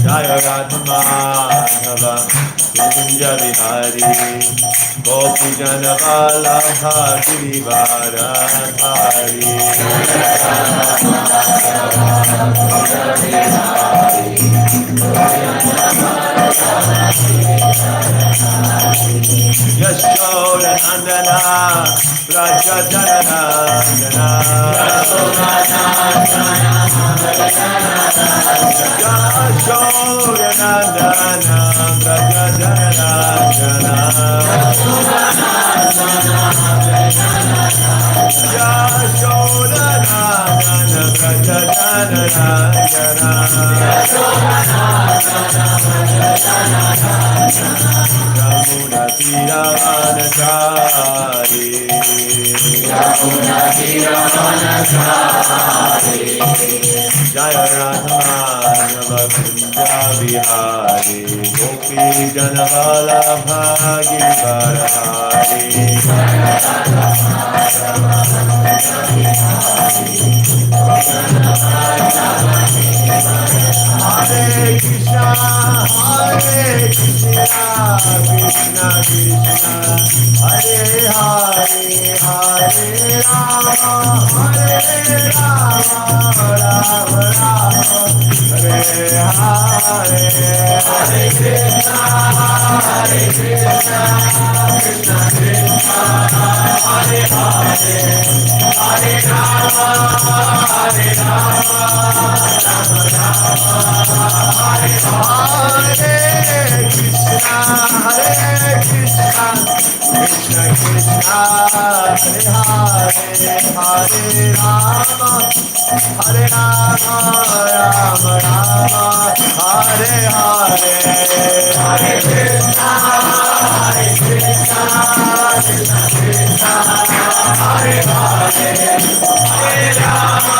Jaya Radha Madhava Kunja Vihari Gopi Jana Vallabha Girivaradhari Yashoda Nandana Braja Jana Nandana Yashoda Nandana Braja Jana Nandana Yashoda Nandana Braja Jana Yamuna Tiravanachari Yamuna Tiravanachari Jaya Radha Madhava Kunja Vihari Gopi Jana Vallabha Girivaradhari Jaya Radha Madhava Kunja Vihari Gopi Jana Vallabha Hare Krishna, Hare Krishna, Krishna Krishna, Hare Hare, Hare Rama, Hare Rama, Rama Rama, Hare Hare, Hare Krishna, Krishna Krishna, Hare Hare, Hare Rama, Rama Rama. Hare Krishna, Krishna Krishna, Hare Hare, Hare Rama, Rama Rama, Hare Hare, Hare Krishna, Krishna Krishna, Hare Hare, Hare Rama,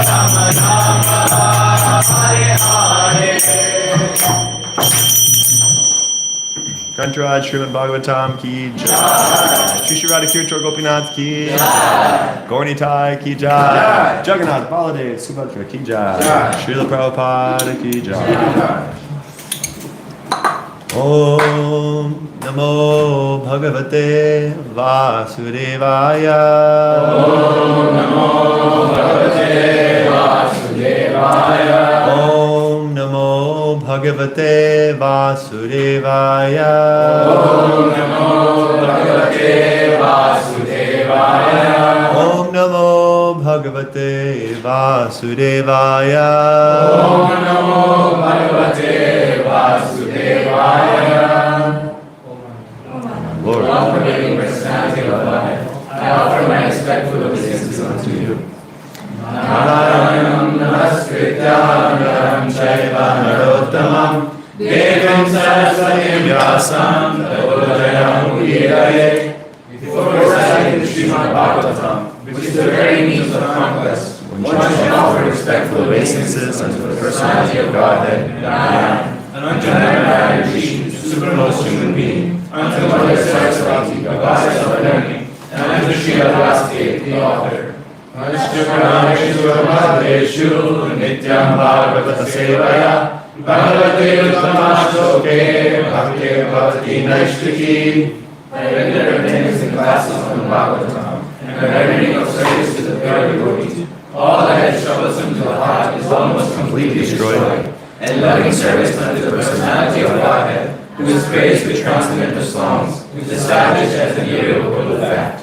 Rama Rama, Hare Hare. Kantraj Srimad Bhagavatam ki jai. Shri Shri Radhakirtan Gopinath ki jai. Gaurnitai ki jai. Jagannath Baladev Subhadra ki jai. Srila Prabhupada ki jai. Om Namo Bhagavate Vasudevaya. Om Namo Bhagavate Vasudevaya. Om Namo Bhagavate Vasudevaya. Om Namo Bhagavate Vasudevaya. Om Namo Bhagavate Vasudevaya. Om Namo Bhagavate Vasudevaya. Lord, all-pervading personality of life, I offer my respectful obeisances unto you. Narayanam namaskrityam naram chaiva narottamam devam saraswatim vyasam tato jayam udiraye. Before reciting the Srimad Bhagavatam, which is the very means of conquest, one should offer respectful obeisances unto the personality of Godhead, Narayan, and unto Narayan, supremmost human being, unto Mother Saraswati, the goddess of learning, and unto Srila Vasudev, the author. Ashtakanameshu Bhadreshu Nityam Bhagavata Sevaya Bhagavate Uttamastoke Bhakti Bhavati Naishtiki. I regular attendance in classes on Bhagavatam and the rendering of service to the pure devotees. All that is troublesome to the heart is almost completely destroyed, and loving service unto the personality of Godhead, who is praised with transcendental songs, is established as an irrevocable fact.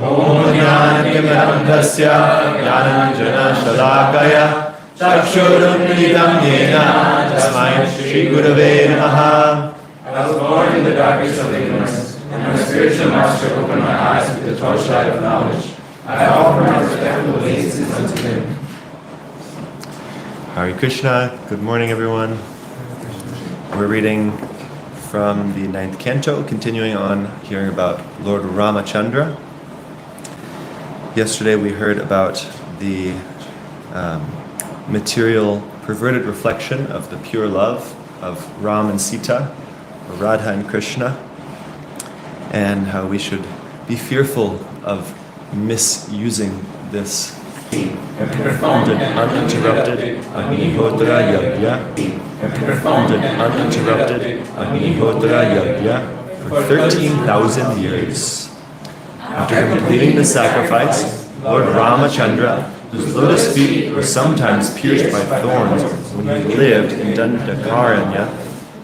Om Jnanamyamandasya Jnananjana Shalakaya Chakshurum Militam Yena Tasmai Shri Gurave Namaha. I was born in the darkness of ignorance, and my spiritual master opened my eyes with the torchlight of knowledge. I offer my respectful obeisances unto him. Hare Krishna. Good morning, everyone. We're reading from the 9th canto, continuing on hearing about Lord Ramachandra. Yesterday we heard about the material perverted reflection of the pure love of Ram and Sita Radha and Krishna, and how we should be fearful of misusing this performed uninterrupted Agnihotra Yajna, for 13,000 years. After completing the sacrifice, Lord Ramachandra, whose lotus feet were sometimes pierced by thorns when he lived in Dandakaranya,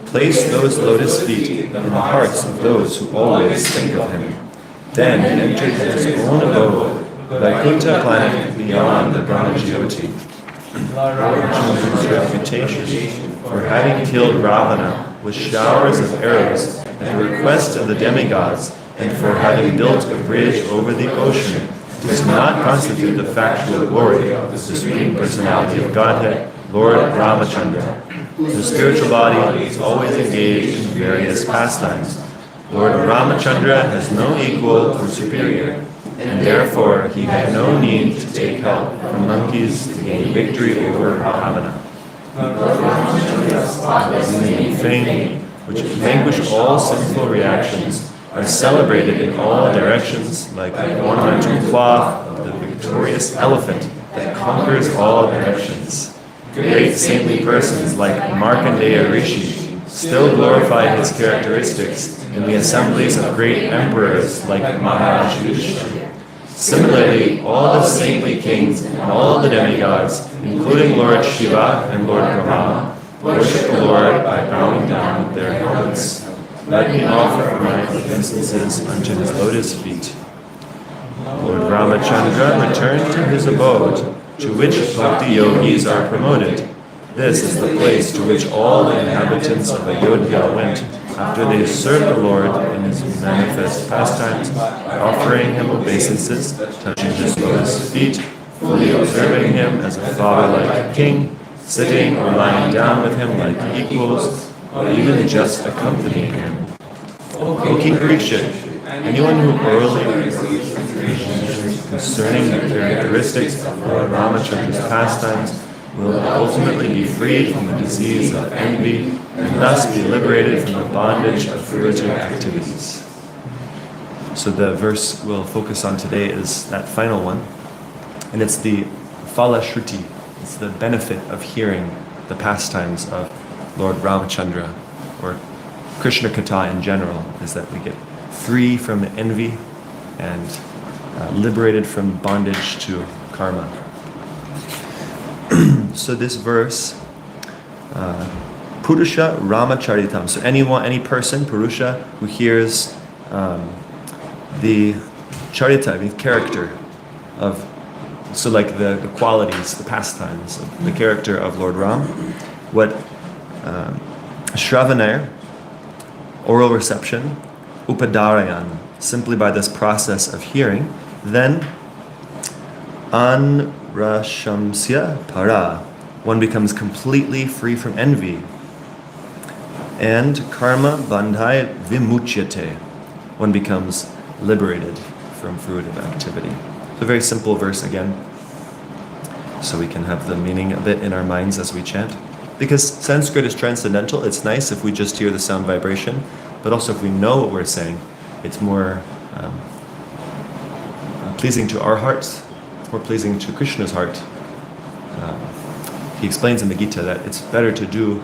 placed those lotus feet in the hearts of those who always think of him. Then he entered his own abode, Vaikuntha planet beyond the Brahmajyoti. Ramachandra's reputation for having killed Ravana with showers of arrows at the request of the demigods and for having built a bridge over the ocean does not constitute the factual glory of the Supreme Personality of Godhead, Lord Ramachandra. The spiritual body is always engaged in various pastimes. Lord Ramachandra has no equal or superior, and therefore he had no need to take help from monkeys to gain victory over Ravana. His fame, which vanquish all sinful reactions, are celebrated in all directions like the ornamental cloth of the victorious elephant that conquers all directions. Great saintly persons like Markandeya Rishi still glorify his characteristics in the assemblies of great emperors like Maharaj Yudhishthira. Similarly, all the saintly kings and all the demigods, including Lord Shiva and Lord Brahma, worship the Lord by bowing down with their helmets. Let me offer my obeisances unto his lotus feet. Lord Ramachandra returned to his abode, to which bhakti yogis are promoted. This is the place to which all the inhabitants of Ayodhya went after they served the Lord in his manifest pastimes by offering him obeisances, touching his lotus feet, fully observing him as a father-like king, sitting or lying down with him like equals, or even just accompanying him. O King Parikshit, anyone who orally receives information concerning the characteristics of Lord Ramachandra's pastimes will ultimately be freed from the disease of envy and thus be liberated from the bondage of fruitive activities. So the verse we'll focus on today is that final one, and it's the Phala Shruti. It's the benefit of hearing the pastimes of Lord Ramachandra, or Krishna Katha in general, is that we get free from envy and liberated from bondage to karma. So this verse, Purusha Ramacharitam. So any person, Purusha, who hears the charita, the character of, so like the qualities, the pastimes, of the character of Lord Ram, what Shravanair, oral reception, Upadarayan, simply by this process of hearing, then Anrashamsya Para, one becomes completely free from envy. And Karma Bandhai Vimuchyate, one becomes liberated from fruitive activity. It's a very simple verse again, so we can have the meaning of it in our minds as we chant. Because Sanskrit is transcendental, it's nice if we just hear the sound vibration, but also if we know what we're saying, it's more pleasing to our hearts, it's more pleasing to Krishna's heart. He explains in the Gita that it's better to do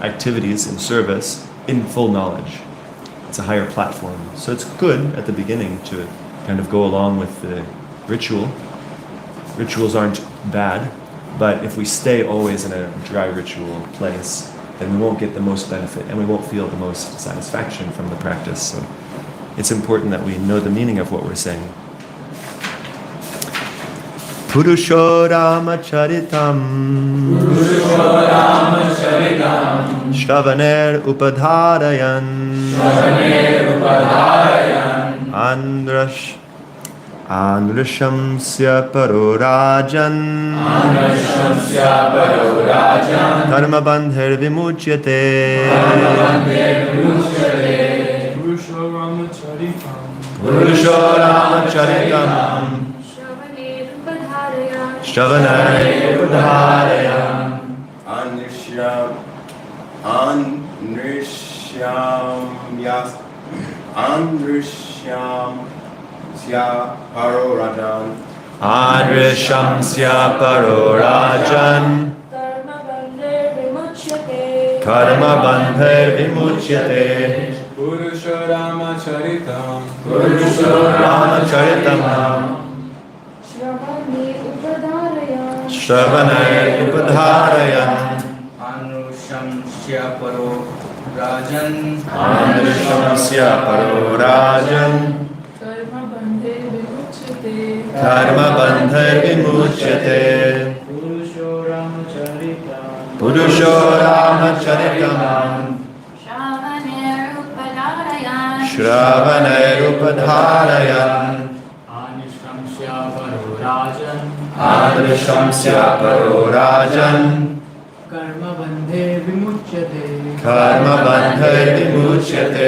activities in service in full knowledge. It's a higher platform. So it's good at the beginning to kind of go along with the ritual. Rituals aren't bad, but if we stay always in a dry ritual place, then we won't get the most benefit and we won't feel the most satisfaction from the practice. So it's important that we know the meaning of what we're saying. Purusho Ramacharitam Shravaner Upadharayan Andrashamsya Parorajan Dharma Bandher Vimuchyate Purusho Ramacharitam Shravanay Upadharaya Anrishyam Sya Paro Rajan Adrishamsya Paro Rajan Karma Bandhe Vimuchyate Purushorama Charitam Shravanay Upadharayan Anushamsya Paro Rajan Anushamsya Paro Rajan Karma Bandhe Vimuchyate Purusho Ramacharitam Shravanay Upadharayan Anushamsya Paro Rajan Adrishamsya Paro Rajan Karma Bandhe Vimuchyate Karma Bandhe Vimuchyate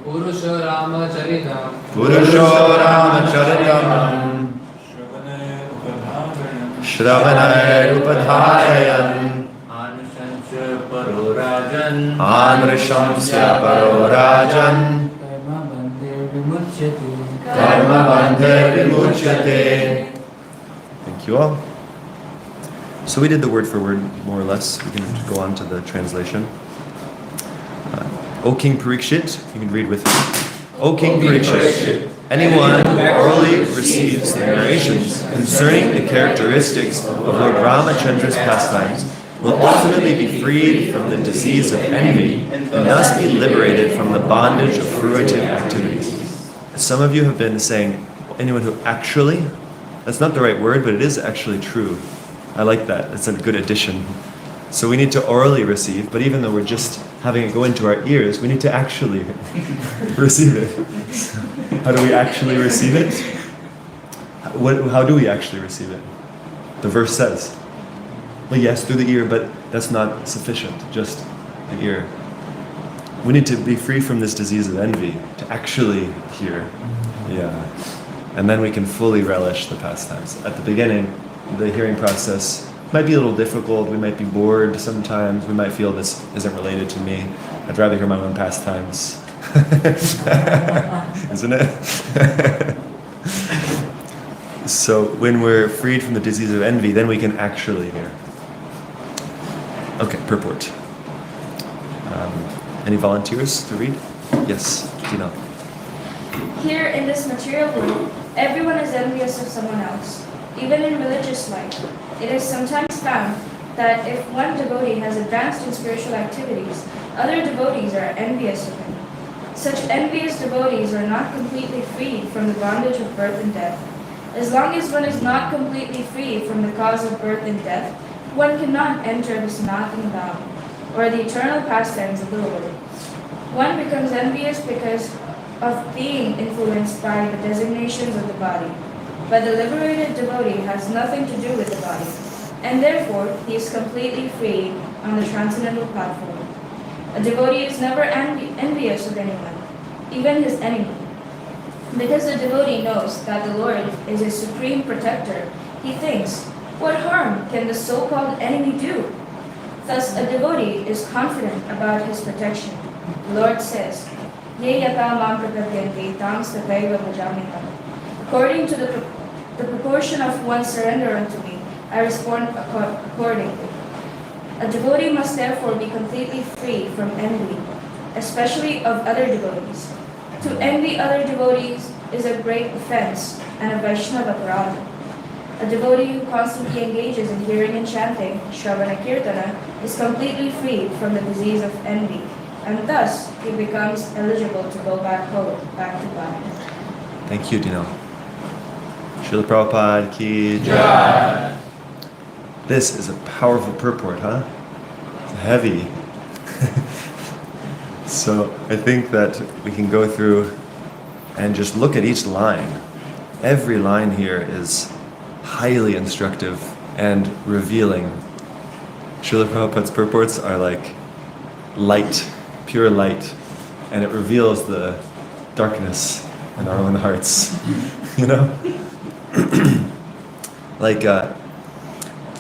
Purusho Ramacharitam Purusho Ramacharitam Shravanay Upadharayan Anushamsya Paro Rajan Anrishamsya Paro Rajan Karma Bandhe Vimuchyate Karma Bandhe Vimuchyate. Thank you all. So we did the word for word, more or less. We can go on to the translation. O King Parikshit, you can read with me. O King Parikshit, anyone who orally receives the narrations concerning the characteristics of Lord Ramachandra's pastimes will ultimately be freed from the disease of envy and thus be liberated from the bondage of fruitive activities. Some of you have been saying, anyone who actually, that's not the right word, but it is actually true. I like that. It's a good addition. So we need to orally receive, but even though we're just having it go into our ears, we need to actually receive it. How do we actually receive it? How do we actually receive it? The verse says, well, yes, through the ear, but that's not sufficient, just the ear. We need to be free from this disease of envy, to actually hear. Yeah. And then we can fully relish the pastimes. At the beginning, the hearing process might be a little difficult. We might be bored sometimes. We might feel this isn't related to me. I'd rather hear my own pastimes. Isn't it? So when we're freed from the disease of envy, then we can actually hear. Okay, purport. Any volunteers to read? Yes, Tina. Here in this material world, everyone is envious of someone else. Even in religious life, it is sometimes found that if one devotee has advanced in spiritual activities, other devotees are envious of him. Such envious devotees are not completely freed from the bondage of birth and death. As long as one is not completely free from the cause of birth and death, one cannot enter the Sanatana Dham, or the eternal pastimes of the Lord. One becomes envious because of being influenced by the designations of the body. But the liberated devotee has nothing to do with the body, and therefore he is completely free on the transcendental platform. A devotee is never envious of anyone, even his enemy. Because the devotee knows that the Lord is his supreme protector, he thinks, what harm can the so-called enemy do? Thus a devotee is confident about his protection. The Lord says, Ye yata mam prapadyanti tam stataiva bhajamita. According to the proportion of one's surrender unto me, I respond accordingly. A devotee must therefore be completely free from envy, especially of other devotees. To envy other devotees is a great offense and a Vaishnava aparadha. A devotee who constantly engages in hearing and chanting, Shravana Kirtana, is completely freed from the disease of envy, and thus he becomes eligible to go back home, back to God. Thank you, Dino. Srila Prabhupada ki jai. This is a powerful purport, huh? It's heavy. So I think that we can go through and just look at each line. Every line here is highly instructive and revealing. Srila Prabhupada's purports are like light, pure light, and it reveals the darkness in our own hearts, you know? Like,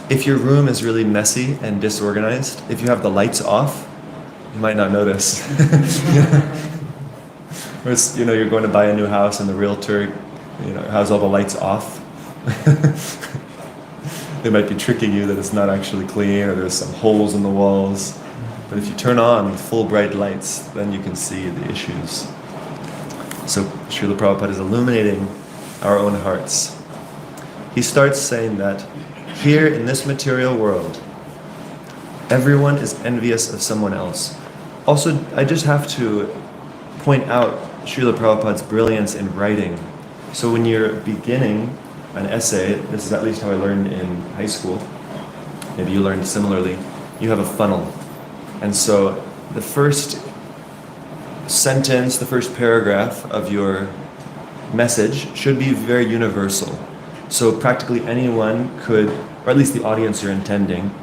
if your room is really messy and disorganized, if you have the lights off, you might not notice. Whereas, you're going to buy a new house and the realtor, has all the lights off. They might be tricking you that it's not actually clean or there's some holes in the walls. But if you turn on full bright lights, then you can see the issues. So Srila Prabhupada is illuminating our own hearts. He starts saying that here in this material world, everyone is envious of someone else. Also, I just have to point out Srila Prabhupada's brilliance in writing. So when you're beginning an essay, this is at least how I learned in high school, maybe you learned similarly, you have a funnel. And so the first sentence, the first paragraph of your message should be very universal. So practically anyone could, or at least the audience you're intending,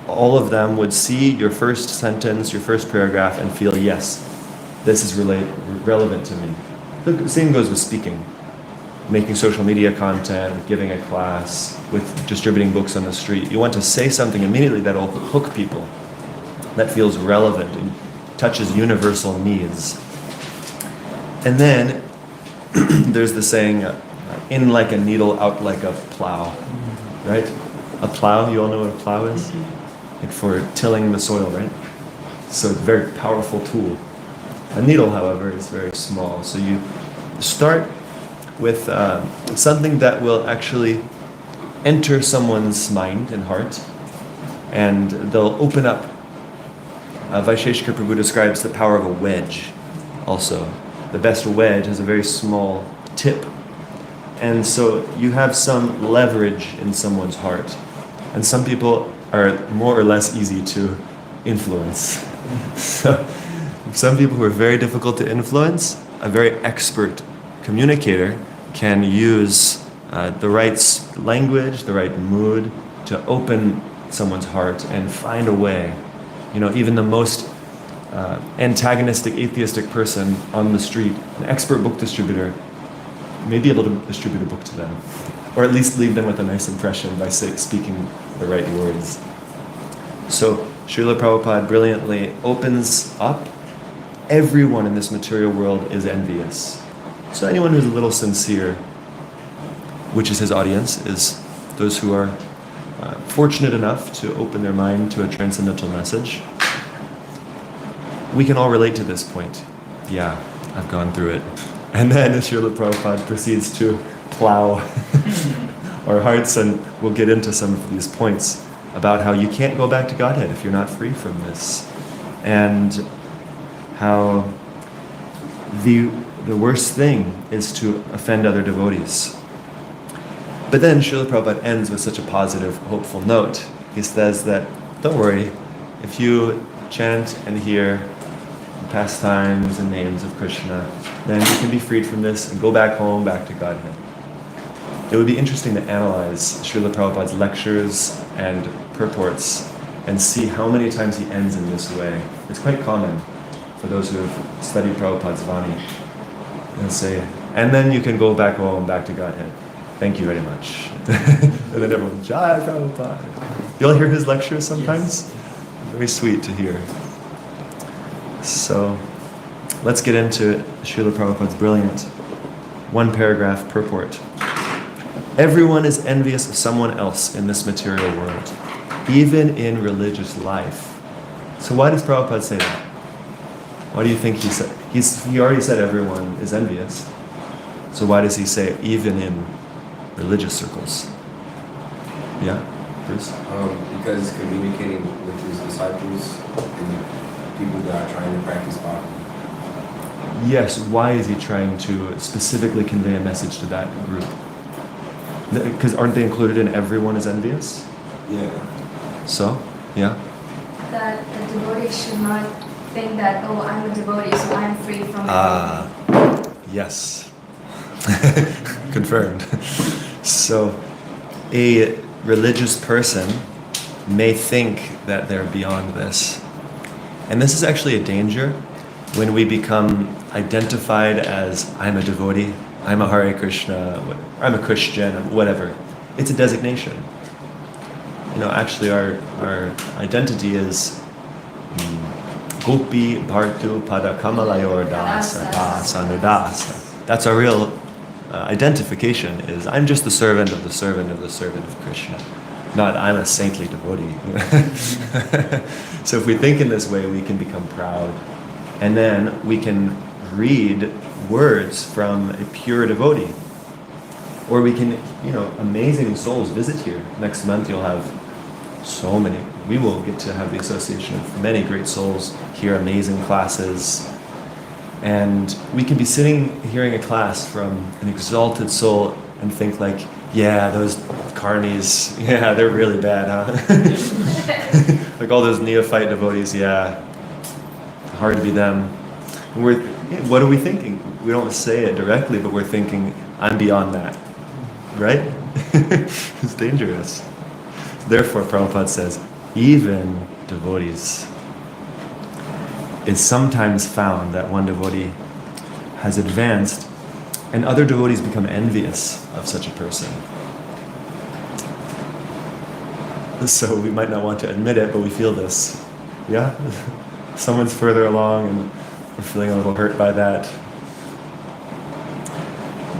all of them would see your first sentence, your first paragraph, and feel, yes, this is relevant to me. The same goes with speaking, making social media content, giving a class, with distributing books on the street. You want to say something immediately that will hook people, that feels relevant and touches universal needs. And then there's the saying, in like a needle, out like a plow, right? A plow, you all know what a plow is? Like for tilling the soil, right? So it's a very powerful tool. A needle, however, is very small. So you start with something that will actually enter someone's mind and heart, and they'll open up. Vaisheshika Prabhu describes the power of a wedge also. The best wedge has a very small tip. And so you have some leverage in someone's heart. And some people are more or less easy to influence. So some people who are very difficult to influence, a very expert communicator can use the right language, the right mood to open someone's heart and find a way. Even the most antagonistic, atheistic person on the street, an expert book distributor, may be able to distribute a book to them, or at least leave them with a nice impression by speaking the right words. So Srila Prabhupada brilliantly opens up. Everyone in this material world is envious. So anyone who's a little sincere, which is his audience, is those who are fortunate enough to open their mind to a transcendental message. We can all relate to this point. Yeah, I've gone through it. And then Srila Prabhupada proceeds to plow our hearts, and we'll get into some of these points about how you can't go back to Godhead if you're not free from this. And how the worst thing is to offend other devotees. But then Srila Prabhupada ends with such a positive, hopeful note. He says that, don't worry, if you chant and hear the pastimes and names of Krishna, then you can be freed from this and go back home, back to Godhead. It would be interesting to analyze Srila Prabhupada's lectures and purports and see how many times he ends in this way. It's quite common for those who have studied Prabhupada's Vani. And say, and then you can go back home, back to Godhead. Thank you very much. And then everyone, Jai Prabhupada. You'll hear his lectures sometimes? Yes. Very sweet to hear. So, let's get into Srila Prabhupada's brilliant one-paragraph purport. Everyone is envious of someone else in this material world, even in religious life. So why does Prabhupada say that? Why do you think he said? He already said everyone is envious. So why does he say even in religious circles? Yeah, Bruce? Because he's communicating with his disciples and people that are trying to practice bhakti. Yes, why is he trying to specifically convey a message to that group? Because aren't they included in everyone is envious? Yeah. So, yeah? That the devotee should not think that, oh, I'm a devotee, so I'm free from Yes. Confirmed. So, a religious person may think that they're beyond this. And this is actually a danger when we become identified as, I'm a devotee, I'm a Hare Krishna, I'm a Christian, whatever. It's a designation. Actually our identity is Gopi Bhartu Pada Kamalayor Dasa Dasa Nudasa. That's our real identification, is I'm just the servant of the servant of the servant of Krishna. Not I'm a saintly devotee. So if we think in this way, we can become proud. And then we can read words from a pure devotee. Or we can, amazing souls visit here. Next month you'll have so many. We will get to have the association of many great souls, hear amazing classes. And we can be sitting hearing a class from an exalted soul and think like, yeah, those karmis, yeah, they're really bad, huh? Like all those neophyte devotees, yeah, hard to be them. And what are we thinking? We don't say it directly, but we're thinking, I'm beyond that, right? It's dangerous. Therefore, Prabhupada says, even devotees, it's sometimes found that one devotee has advanced and other devotees become envious of such a person. So we might not want to admit it, but we feel this. Yeah? Someone's further along and we're feeling a little hurt by that.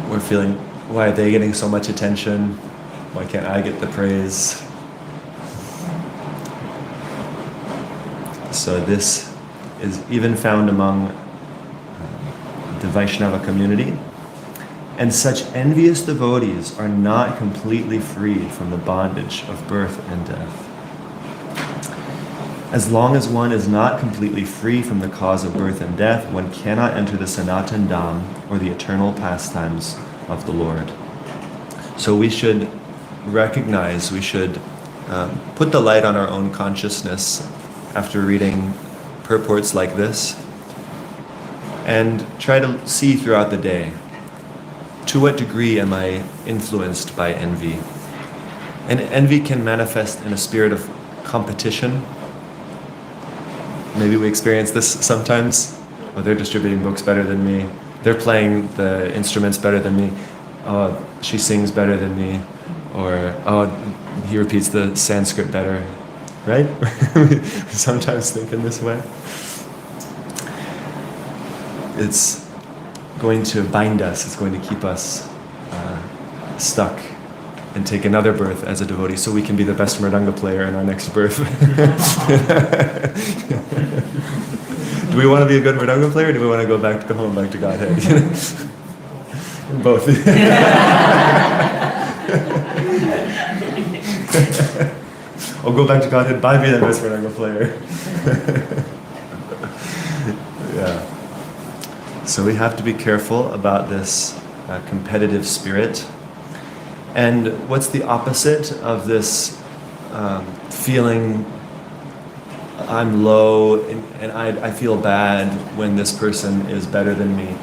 We're feeling, why are they getting so much attention? Why can't I get the praise? So this is even found among the Vaishnava community. And such envious devotees are not completely freed from the bondage of birth and death. As long as one is not completely free from the cause of birth and death, one cannot enter the Sanatan Dham, or the eternal pastimes of the Lord. So we should recognize, we should put the light on our own consciousness after reading purports like this, and try to see throughout the day, to what degree am I influenced by envy? And envy can manifest in a spirit of competition. Maybe we experience this sometimes. Oh, they're distributing books better than me. They're playing the instruments better than me. Oh, she sings better than me. Or, oh, he repeats the Sanskrit better. Right? We sometimes think in this way. It's going to bind us, it's going to keep us stuck and take another birth as a devotee so we can be the best Mridanga player in our next birth. Do we want to be a good Mridanga player, or do we want to go home back to Godhead? Both. I'll go back to Godhead by being the best Mridanga player. Yeah. So we have to be careful about this competitive spirit. And what's the opposite of this feeling I'm low and I feel bad when this person is better than me?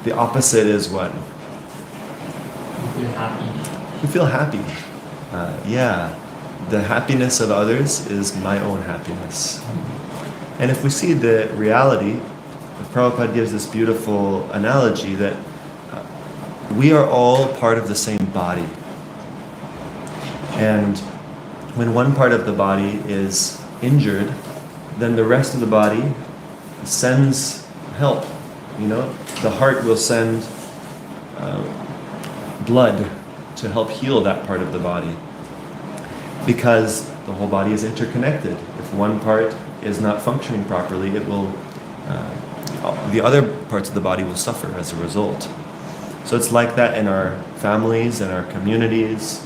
The opposite is what? You feel happy. You feel happy. Yeah. The happiness of others is my own happiness. And if we see the reality, Prabhupada gives this beautiful analogy that we are all part of the same body. And when one part of the body is injured, then the rest of the body sends help. The heart will send blood to help heal that part of the body. Because the whole body is interconnected. If one part is not functioning properly, it will the other parts of the body will suffer as a result. So it's like that in our families and our communities,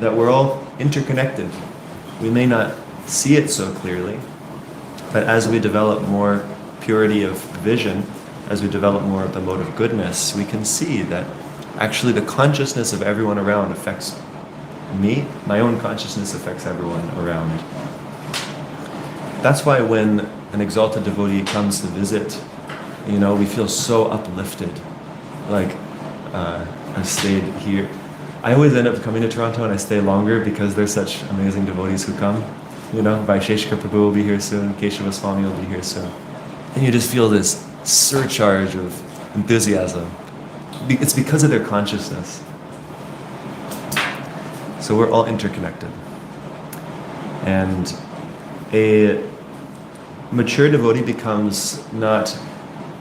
that we're all interconnected. We may not see it so clearly, but as we develop more purity of vision, as we develop more of the mode of goodness, we can see that actually the consciousness of everyone around affects me. My own consciousness affects everyone around. That's why when an exalted devotee comes to visit, we feel so uplifted. Like, I've stayed here. I always end up coming to Toronto and I stay longer because there's such amazing devotees who come. Vaisheshika Prabhu will be here soon, Keshava Swami will be here soon. And you just feel this surcharge of enthusiasm. It's because of their consciousness. So we're all interconnected. And a mature devotee becomes not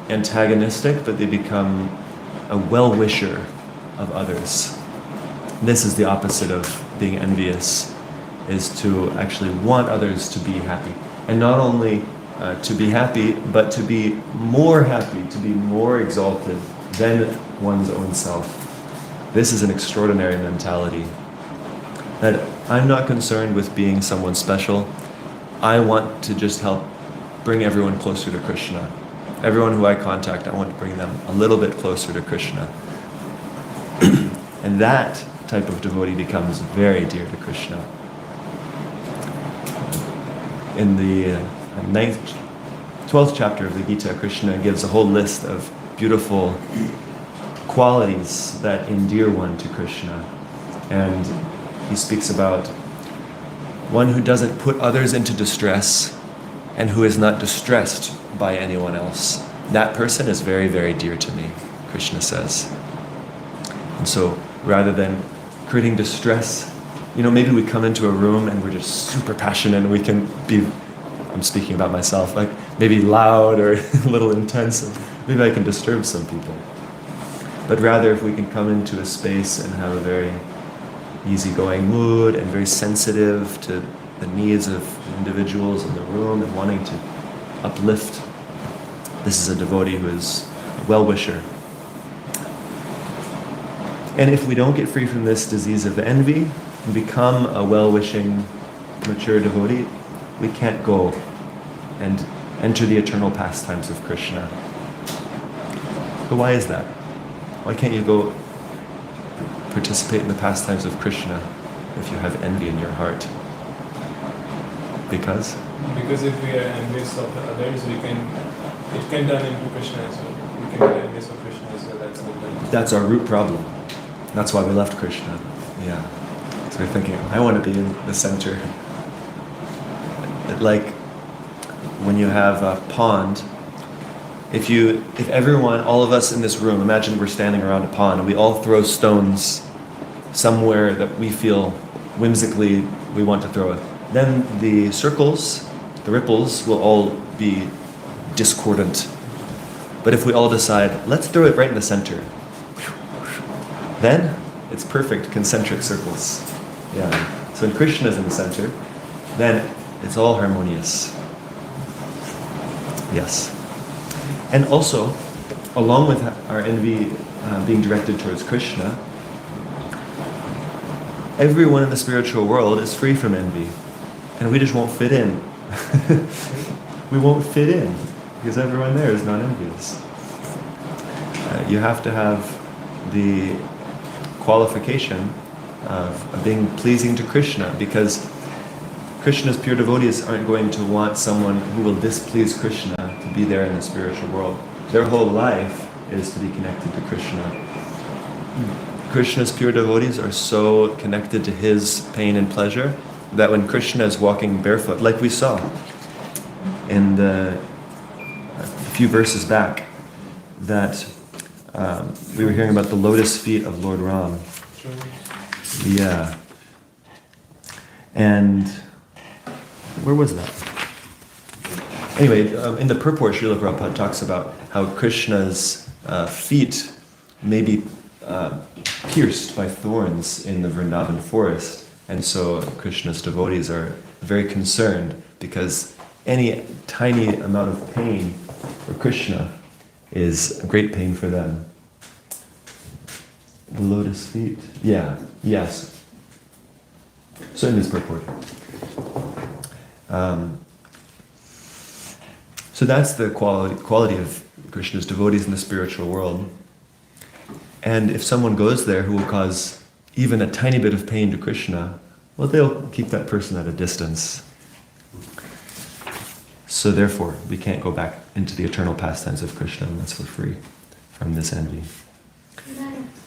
antagonistic, but they become a well-wisher of others. This is the opposite of being envious, is to actually want others to be happy. And not only to be happy, but to be more happy, to be more exalted than one's own self. This is an extraordinary mentality. That I'm not concerned with being someone special. I want to just help bring everyone closer to Krishna. Everyone who I contact, I want to bring them a little bit closer to Krishna. And that type of devotee becomes very dear to Krishna. In the 12th chapter of the Gita, Krishna gives a whole list of beautiful qualities that endear one to Krishna. And he speaks about one who doesn't put others into distress and who is not distressed by anyone else. That person is very, very dear to me, Krishna says. And so rather than creating distress, maybe we come into a room and we're just super passionate and we can be, I'm speaking about myself, like maybe loud or a little intense. Maybe I can disturb some people. But rather if we can come into a space and have a very easygoing mood and very sensitive to the needs of individuals in the room and wanting to uplift. This is a devotee who is a well-wisher. And if we don't get free from this disease of envy and become a well-wishing, mature devotee, we can't go and enter the eternal pastimes of Krishna. So why is that? Why can't you go participate in the pastimes of Krishna if you have envy in your heart? Because if we are envious of others, it can turn into Krishna as well. We can be envious of Krishna as well. That's our root problem. That's why we left Krishna. Yeah. So we're thinking, I want to be in the center. Like when you have a pond, if everyone, all of us in this room, imagine we're standing around a pond and we all throw stones somewhere that we feel whimsically we want to throw it, then the circles, the ripples will all be discordant. But if we all decide, let's throw it right in the center, then it's perfect concentric circles. Yeah. So when Krishna is in the center, then it's all harmonious. Yes. And also, along with our envy being directed towards Krishna, everyone in the spiritual world is free from envy. And we just won't fit in. We won't fit in because everyone there is not envious. You have to have the qualification of being pleasing to Krishna, because Krishna's pure devotees aren't going to want someone who will displease Krishna to be there in the spiritual world. Their whole life is to be connected to Krishna. Krishna's pure devotees are so connected to his pain and pleasure that when Krishna is walking barefoot, like we saw in a few verses back, that we were hearing about the lotus feet of Lord Ram. Yeah. And where was that? Anyway, in the purport, Srila Prabhupada talks about how Krishna's feet may be pierced by thorns in the Vrindavan forest. And so Krishna's devotees are very concerned because any tiny amount of pain for Krishna is a great pain for them. The lotus feet? Yeah, yes. So in this purport. So that's the quality of Krishna's devotees in the spiritual world. And if someone goes there who will cause even a tiny bit of pain to Krishna, well, they'll keep that person at a distance. So therefore, we can't go back into the eternal pastimes of Krishna unless we're free from this envy.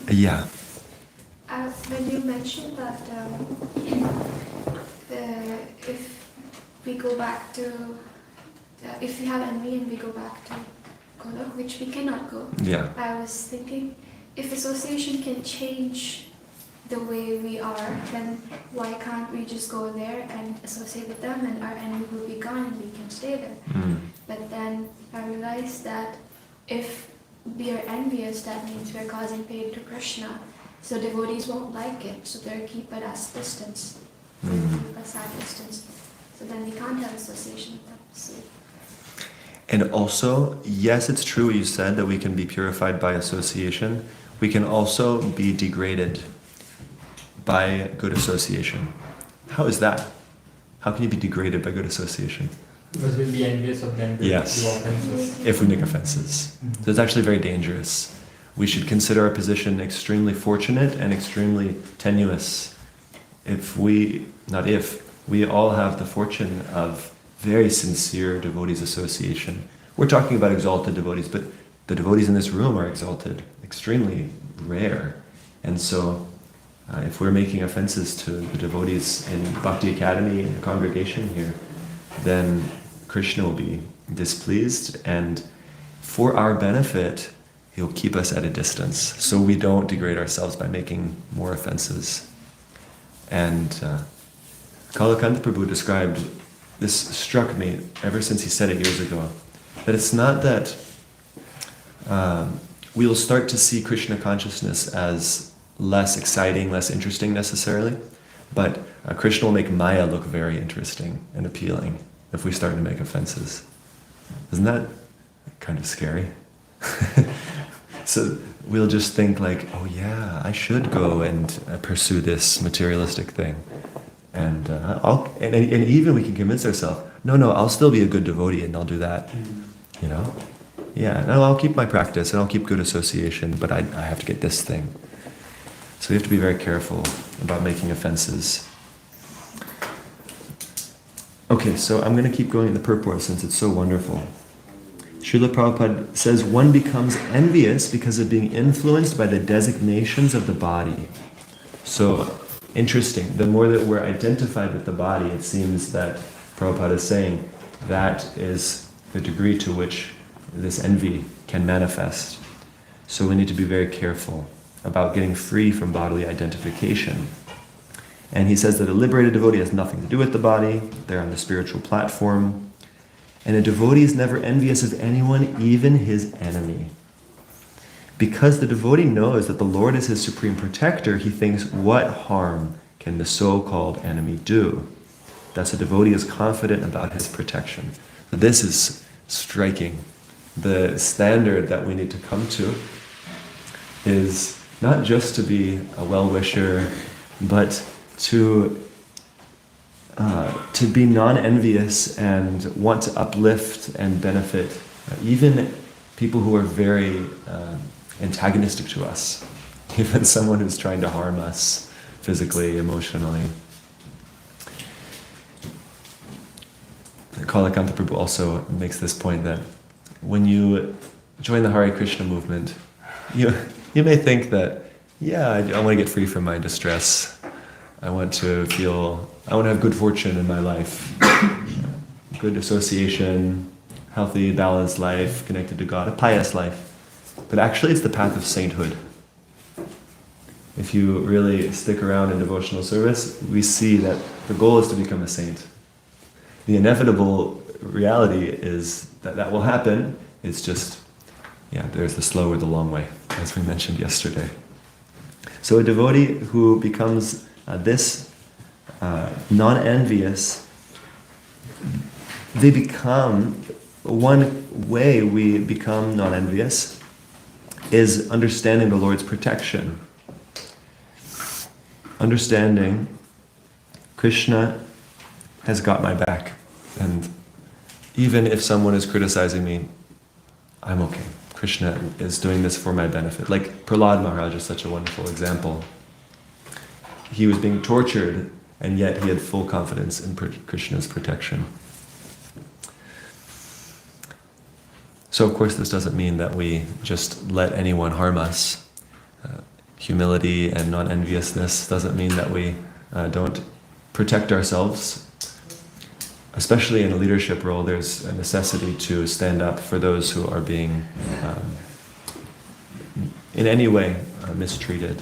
Yeah. When you mentioned that if we go back to, if we have envy and we go back to Golok, which we cannot go, Yeah. I was thinking, if association can change the way we are, then why can't we just go there and associate with them and our envy will be gone and we can stay there? But then I realized that if we are envious, that means we're causing pain to Krishna. So devotees won't like it, so they'll keep it as distance. They'll keep us at distance. So then we can't have association with them. So. And also, yes, it's true what you said, that we can be purified by association. We can also be degraded by good association. How is that? How can you be degraded by good association? Because we'll be envious of them. Yes. Do offenses. If we make offenses. So it's actually very dangerous. We should consider our position extremely fortunate and extremely tenuous. We all have the fortune of very sincere devotees association. We're talking about exalted devotees, but the devotees in this room are exalted, extremely rare. And so if we're making offenses to the devotees in Bhakti Academy, in the congregation here, then Krishna will be displeased, and for our benefit, he'll keep us at a distance, so we don't degrade ourselves by making more offenses. And Kalakanta Prabhu described, this struck me ever since he said it years ago, that it's not that we'll start to see Krishna consciousness as less exciting, less interesting necessarily, but Krishna will make Maya look very interesting and appealing if we start to make offenses. Isn't that kind of scary? So we'll just think like, oh yeah, I should go and pursue this materialistic thing. And and even we can convince ourselves, no, I'll still be a good devotee and I'll do that. You know? Yeah, no, I'll keep my practice and I'll keep good association, but I have to get this thing. So we have to be very careful about making offenses. Okay, so I'm going to keep going in the purport since it's so wonderful. Srila Prabhupada says, one becomes envious because of being influenced by the designations of the body. So, interesting. The more that we're identified with the body, it seems that Prabhupada is saying that is the degree to which this envy can manifest. So we need to be very careful about getting free from bodily identification. And he says that a liberated devotee has nothing to do with the body. They're on the spiritual platform. And a devotee is never envious of anyone, even his enemy. Because the devotee knows that the Lord is his supreme protector, he thinks, what harm can the so-called enemy do? Thus a devotee is confident about his protection. So this is striking. The standard that we need to come to is not just to be a well-wisher, but to be non-envious and want to uplift and benefit even people who are very antagonistic to us, even someone who's trying to harm us physically, emotionally. Kalakanta Prabhu also makes this point that when you join the Hare Krishna movement, you may think that, yeah, I want to get free from my distress. I want to have good fortune in my life, good association, healthy, balanced life, connected to God, a pious life. But actually it's the path of sainthood. If you really stick around in devotional service, we see that the goal is to become a saint. The inevitable reality is that that will happen. It's just, there's the slow or the long way, as we mentioned yesterday. So a devotee who becomes this non-envious, one way we become non-envious is understanding the Lord's protection. Understanding Krishna has got my back, and even if someone is criticizing me, I'm okay. Krishna is doing this for my benefit. Like Prahlad Maharaj is such a wonderful example. He was being tortured, and yet he had full confidence in Krishna's protection. So of course this doesn't mean that we just let anyone harm us. Humility and non-enviousness doesn't mean that we don't protect ourselves. Especially in a leadership role, there's a necessity to stand up for those who are being in any way mistreated.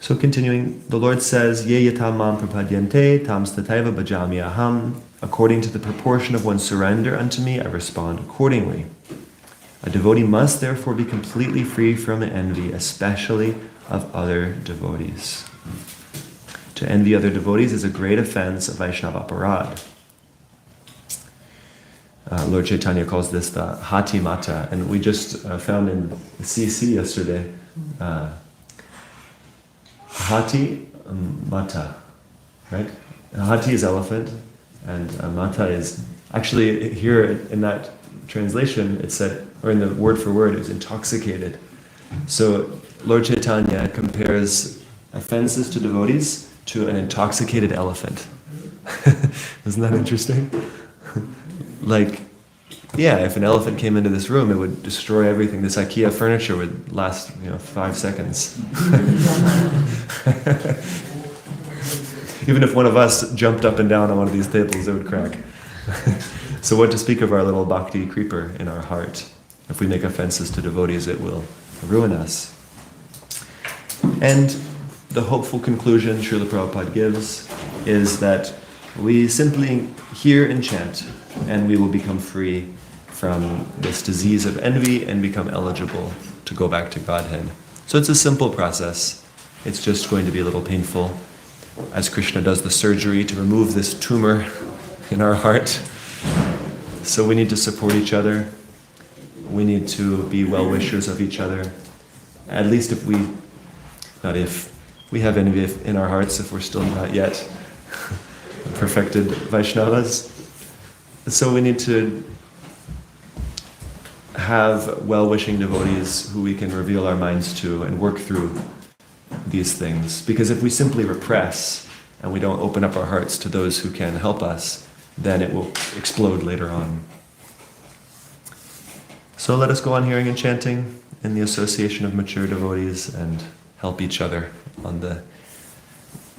So continuing, the Lord says, Ye yatam mam prapadyante tam stataiva bhajami aham. According to the proportion of one's surrender unto me, I respond accordingly. A devotee must therefore be completely free from envy, especially of other devotees. To envy other devotees is a great offense of Vaishnava aparad. Lord Chaitanya calls this the Hati Mata, and we just found in the CC yesterday, Hati Mata, right? Hati is elephant, and Mata is, actually here in that translation it said, or in the word for word, it was intoxicated. So Lord Chaitanya compares offenses to devotees to an intoxicated elephant. Isn't that interesting? Like, yeah, if an elephant came into this room, it would destroy everything. This IKEA furniture would last, 5 seconds. Even if one of us jumped up and down on one of these tables, it would crack. So what to speak of our little bhakti creeper in our heart? If we make offenses to devotees, it will ruin us. And the hopeful conclusion Srila Prabhupada gives is that we simply hear and chant, and we will become free from this disease of envy and become eligible to go back to Godhead. So it's a simple process. It's just going to be a little painful as Krishna does the surgery to remove this tumor in our heart. So we need to support each other. We need to be well-wishers of each other. At least if we have envy in our hearts, if we're still not yet perfected Vaishnavas. So we need to have well-wishing devotees who we can reveal our minds to and work through these things. Because if we simply repress and we don't open up our hearts to those who can help us, then it will explode later on. So let us go on hearing and chanting in the association of mature devotees and help each other on the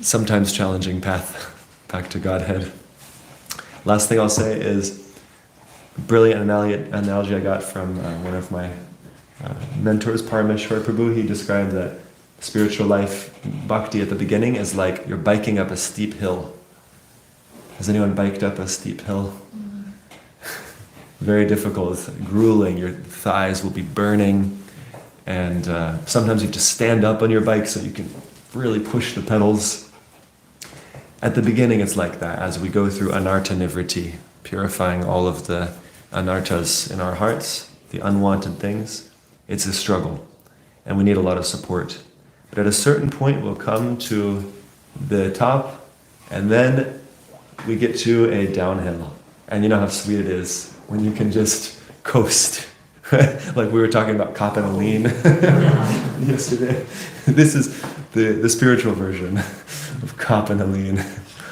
sometimes challenging path back to Godhead. Last thing I'll say is a brilliant analogy I got from one of my mentors, Parameshwar Prabhu. He described that spiritual life, bhakti at the beginning, is like you're biking up a steep hill. Has anyone biked up a steep hill? Very difficult, it's grueling, your thighs will be burning, and sometimes you have to stand up on your bike so you can really push the pedals. At the beginning it's like that, as we go through anartha nivriti, purifying all of the anarthas in our hearts, the unwanted things. It's a struggle, and we need a lot of support. But at a certain point we'll come to the top, and then we get to a downhill. And you know how sweet it is when you can just coast. Like we were talking about Kap and Aline yesterday. This is the spiritual version of Kap and Aline.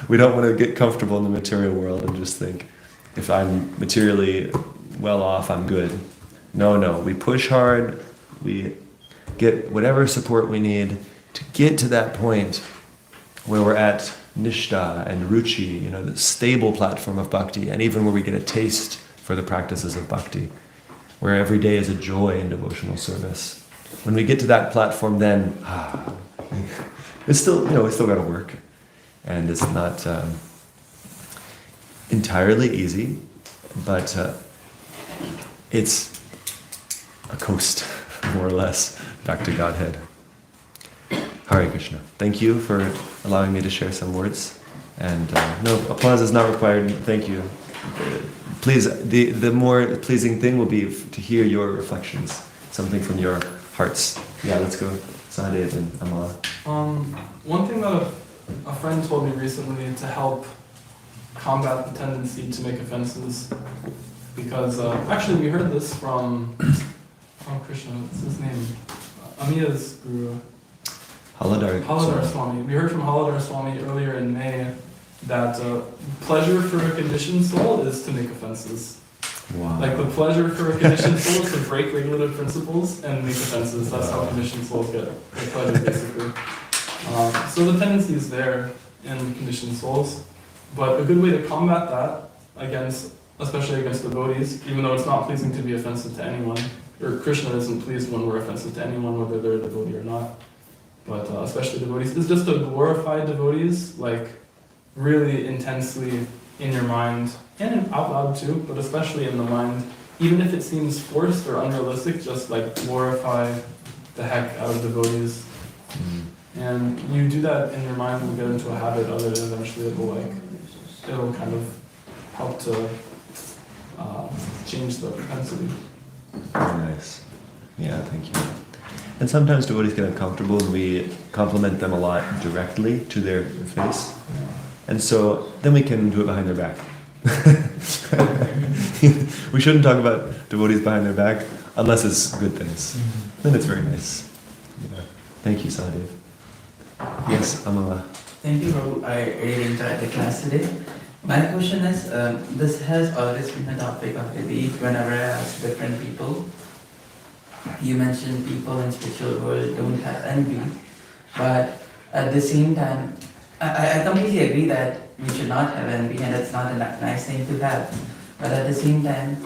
We don't want to get comfortable in the material world and just think, if I'm materially well off, I'm good. No, we push hard, we get whatever support we need to get to that point where we're at Nishta and Ruchi, the stable platform of bhakti, and even where we get a taste for the practices of bhakti, where every day is a joy in devotional service. When we get to that platform, then it's still, we still got to work, and it's not entirely easy, but it's a coast, more or less, back to Godhead. Hare Krishna. Thank you for allowing me to share some words. And no, applause is not required. Thank you. Please, the more pleasing thing will be to hear your reflections, something from your hearts. Yeah, let's go. Sahadev and Amala. One thing that a friend told me recently to help combat the tendency to make offenses, because actually we heard this from Krishna. What's his name? Amiya's guru. Haladar Swami. We heard from Haladar Swami earlier in May that pleasure for a conditioned soul is to make offenses. Wow. Like the pleasure for a conditioned soul is to break regulative principles and make offenses. That's how conditioned souls get their pleasure, basically. So the tendency is there in conditioned souls, but a good way to combat that, especially against devotees, even though it's not pleasing to be offensive to anyone, or Krishna isn't pleased when we're offensive to anyone, whether they're a devotee or not, but especially devotees, is just to glorify devotees, like really intensely in your mind, and out loud too, but especially in the mind. Even if it seems forced or unrealistic, just like glorify the heck out of devotees. And you do that in your mind, will get into a habit of it, and eventually it'll kind of help to change the propensity. Very nice. Yeah, thank you. And sometimes devotees get uncomfortable and we compliment them a lot directly to their face. And so then we can do it behind their back. We shouldn't talk about devotees behind their back unless it's good things. Then it's very nice. Yeah. Thank you, Sahadev. Yes, Amala. Thank you, Prabhu. I really enjoyed the class today. My question is, this has always been a topic of debate whenever I ask different people. You mentioned people in spiritual world don't have envy, but at the same time, I completely agree that we should not have envy, and it's not a nice thing to have. But at the same time,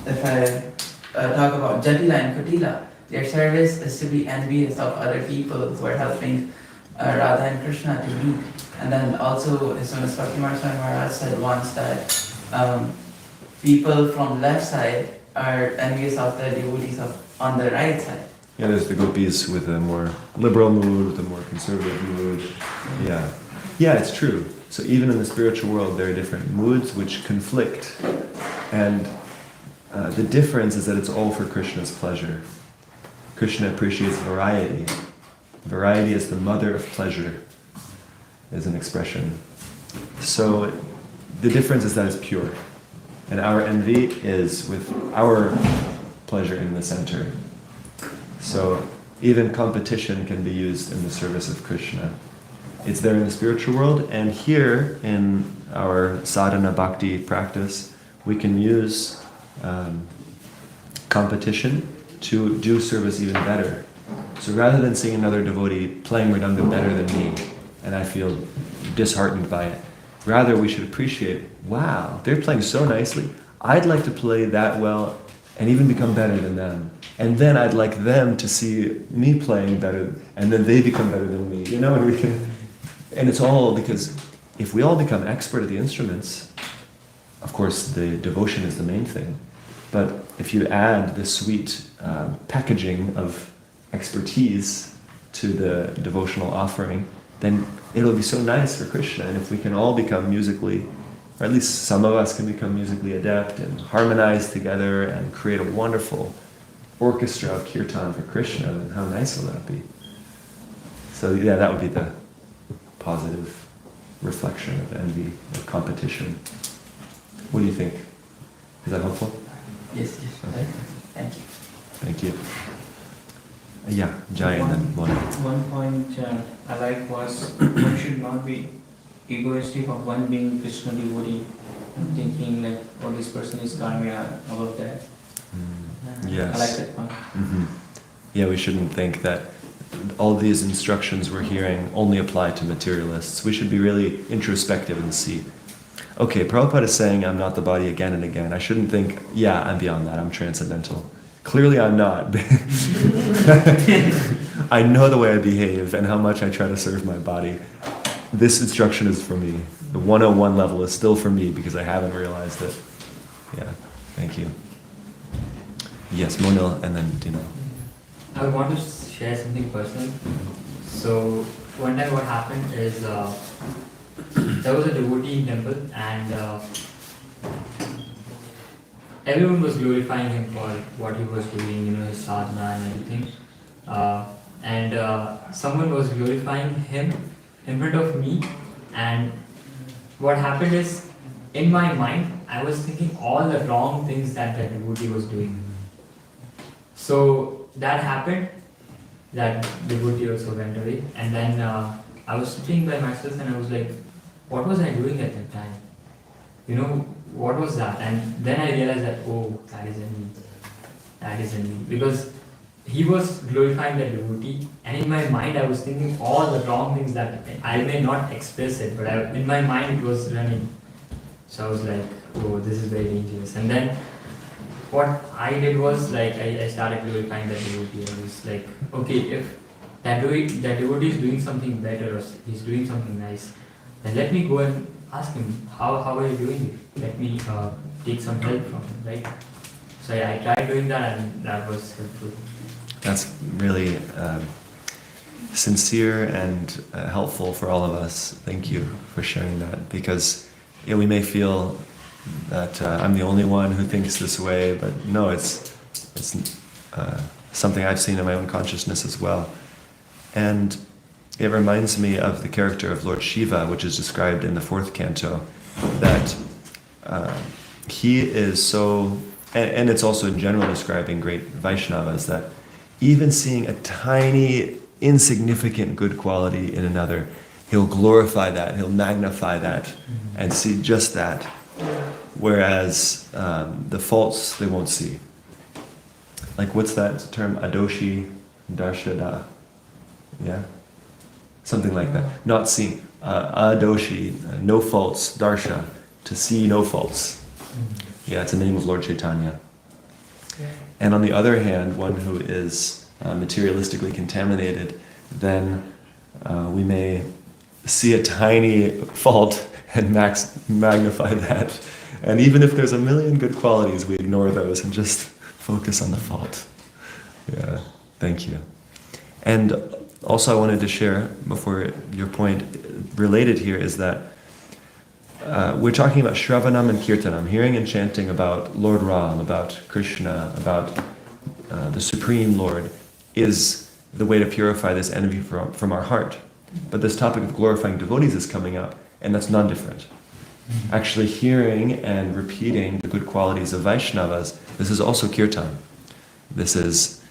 if I talk about Jatila and Kutila, their service is to be envious of other people who are helping Radha and Krishna to meet. And then also, as soon as Bhaktimarga Swami Maharaj said once that people from left side are envious of the devotees on the right side. Yeah, there's the gopis with a more liberal mood, with a more conservative mood. Yeah. Yeah, it's true. So even in the spiritual world, there are different moods which conflict. And the difference is that it's all for Krishna's pleasure. Krishna appreciates variety. Variety is the mother of pleasure, is an expression. So the difference is that it's pure. And our envy is with our pleasure in the center. So even competition can be used in the service of Krishna. It's there in the spiritual world, and here in our sadhana bhakti practice, we can use competition to do service even better. So rather than seeing another devotee playing Mridanga better than me, and I feel disheartened by it, rather we should appreciate, wow, they're playing so nicely. I'd like to play that well and even become better than them. And then I'd like them to see me playing better, and then they become better than me. You know, and it's all because if we all become expert at the instruments, of course the devotion is the main thing. But if you add the sweet packaging of expertise to the devotional offering, then it'll be so nice for Krishna. And if we can all become musically, or at least some of us can become musically adept and harmonize together and create a wonderful orchestra of kirtan for Krishna, then how nice will that be? So yeah, that would be the positive reflection of envy, of competition. What do you think? Is that helpful? Yes. Okay. Thank you. Thank you. Yeah, Jai and then Mona. One point I like was one should not be egoistic of one being Krishna devotee and thinking like, oh, this person is karma above that. Yes. I like that point. Mm-hmm. Yeah, we shouldn't think that all these instructions we're hearing only apply to materialists. We should be really introspective and see, okay, Prabhupada is saying I'm not the body again and again. I shouldn't think, yeah, I'm beyond that, I'm transcendental. Clearly I'm not. I know the way I behave and how much I try to serve my body. This instruction is for me. The 101 level is still for me because I haven't realized it. Yeah, thank you. Yes, Monil and then Dino. I want to share something personal. So one time what happened is there was a devotee in temple and everyone was glorifying him for what he was doing, you know, his sadhana and everything. And someone was glorifying him in front of me, and what happened is, in my mind, I was thinking all the wrong things that the devotee was doing. So that happened, that devotee also went away, and then I was sitting by myself and I was like, what was I doing at that time? You know, what was that? And then I realized that, oh, that is in me. That is in me. Because he was glorifying the devotee, and in my mind I was thinking all the wrong things that I may not express it, but in my mind it was running. So I was like, oh, this is very dangerous. And then what I did was, like, I started glorifying the devotee. I was like, okay, if that devotee is doing something better or he's doing something nice, then let me go and ask him, how are you doing it? Let me take some help from him, right? So yeah, I tried doing that and that was helpful. That's really sincere and helpful for all of us. Thank you for sharing that, because we may feel that I'm the only one who thinks this way, but no, it's something I've seen in my own consciousness as well. And it reminds me of the character of Lord Shiva, which is described in the 4th canto, that he is so, and it's also in general describing great Vaishnavas, that even seeing a tiny, insignificant good quality in another, he'll glorify that, he'll magnify that, and see just that. Whereas the faults they won't see. Like, what's that term? Adoshi darshada. Yeah? Something like that. Not seeing. Adoshi, no faults, darsha, to see no faults. Yeah, it's a name of Lord Chaitanya. And on the other hand, one who is materialistically contaminated, then we may see a tiny fault and magnify that. And even if there's a million good qualities, we ignore those and just focus on the fault. Yeah, thank you. And also I wanted to share, before your point, related here, is that we're talking about Shravanam and Kirtanam, hearing and chanting about Lord Ram, about Krishna, about the Supreme Lord, is the way to purify this envy from our heart. But this topic of glorifying devotees is coming up, and that's non-different. Actually hearing and repeating the good qualities of Vaishnavas, this is also kirtan. This is,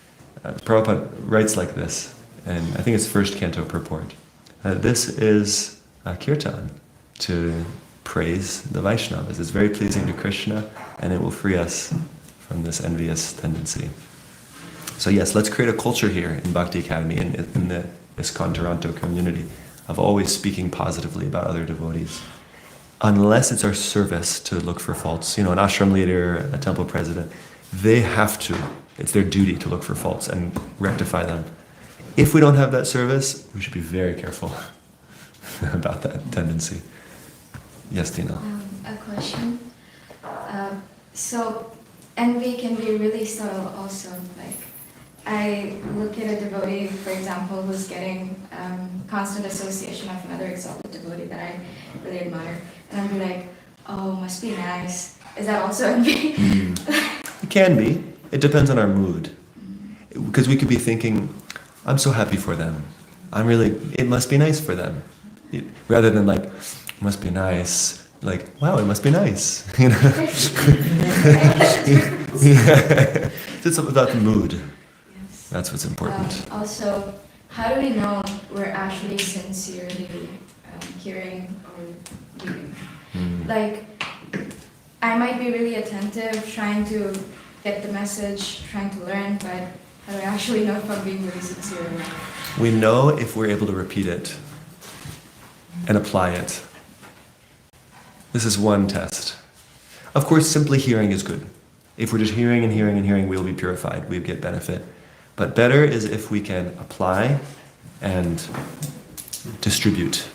Prabhupada writes like this, and I think it's 1st canto purport. This is kirtan, to praise the Vaishnavas. It's very pleasing to Krishna, and it will free us from this envious tendency. So yes, let's create a culture here in Bhakti Academy, in the ISKCON Toronto community, of always speaking positively about other devotees. Unless it's our service to look for faults. An ashram leader, a temple president, they have to. It's their duty to look for faults and rectify them. If we don't have that service, we should be very careful about that tendency. Yes, Tina? A question. So envy can be really subtle also. Like, I look at a devotee, for example, who's getting constant association of another exalted devotee that I really admire. And I'd be like, oh, must be nice. Is that also envy? It can be. It depends on our mood. Because we could be thinking, I'm so happy for them. It must be nice for them. Rather than like, it must be nice. Like, wow, it must be nice. It's about the mood. Yes. That's what's important. Also, how do we know we're actually sincerely hearing or reading? Like, I might be really attentive, trying to get the message, trying to learn, but how do I actually know if I'm being really sincere or not? We know if we're able to repeat it and apply it. This is one test. Of course, simply hearing is good. If we're just hearing and hearing and hearing, we'll be purified, we'll get benefit. But better is if we can apply and distribute.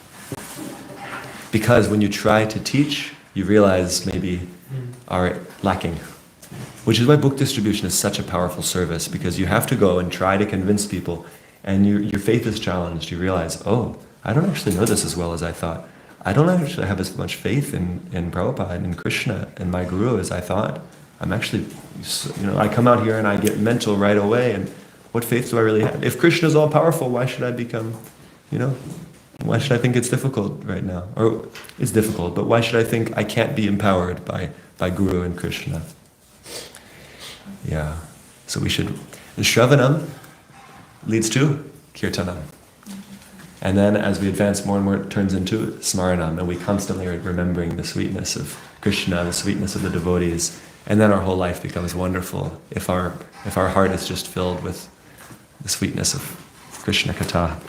Because when you try to teach, you realize maybe are lacking. Which is why book distribution is such a powerful service, because you have to go and try to convince people, and your faith is challenged. You realize, oh, I don't actually know this as well as I thought. I don't actually have as much faith in Prabhupada and in Krishna and my Guru as I thought. I'm actually, I come out here and I get mental right away, and what faith do I really have? If Krishna is all powerful, why should I become, why should I think it's difficult right now? Or it's difficult, but why should I think I can't be empowered by Guru and Krishna? Yeah, so we should, the Shravanam leads to Kirtanam. And then as we advance more and more, it turns into Smaranam, and we constantly are remembering the sweetness of Krishna, the sweetness of the devotees, and then our whole life becomes wonderful if our heart is just filled with the sweetness of Krishna Katha.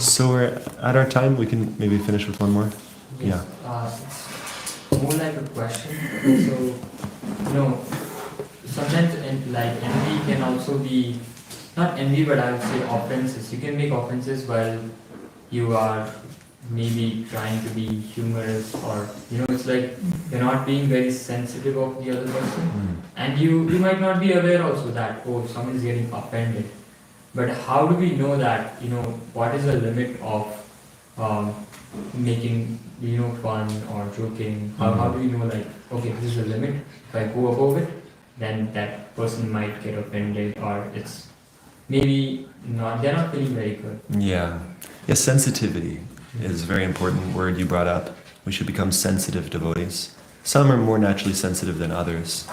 So we're at our time. We can maybe finish with one more. Yes. Yeah. More like a question. So, sometimes envy can also be not envy, but I would say offenses. You can make offenses while you are maybe trying to be humorous, or it's like you're not being very sensitive of the other person, and you might not be aware also that someone is getting offended. But how do we know that what is the limit of making fun or joking? How do we know, like, okay, this is the limit? If I go above it, then that person might get offended, or it's maybe not, they're not feeling very good. Yeah. Yes, sensitivity is a very important word you brought up. We should become sensitive devotees. Some are more naturally sensitive than others.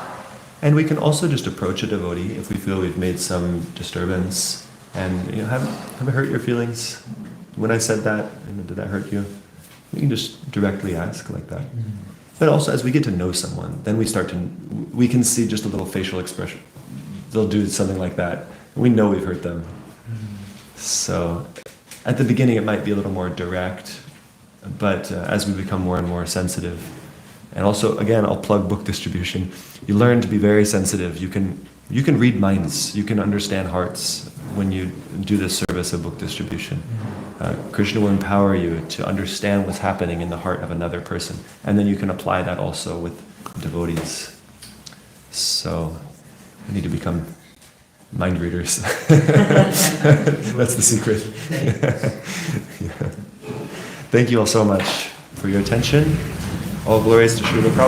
And we can also just approach a devotee if we feel we've made some disturbance and have it hurt your feelings? When I said that, did that hurt you? We can just directly ask like that. But also, as we get to know someone, then we can see just a little facial expression. They'll do something like that. We know we've hurt them. So at the beginning, it might be a little more direct, but as we become more and more sensitive, and also, again, I'll plug book distribution. You learn to be very sensitive. You can read minds. You can understand hearts when you do this service of book distribution. Krishna will empower you to understand what's happening in the heart of another person, and then you can apply that also with devotees. So we need to become mind readers. That's the secret. Yeah. Thank you all so much for your attention. All glories to Srila Prabhupada.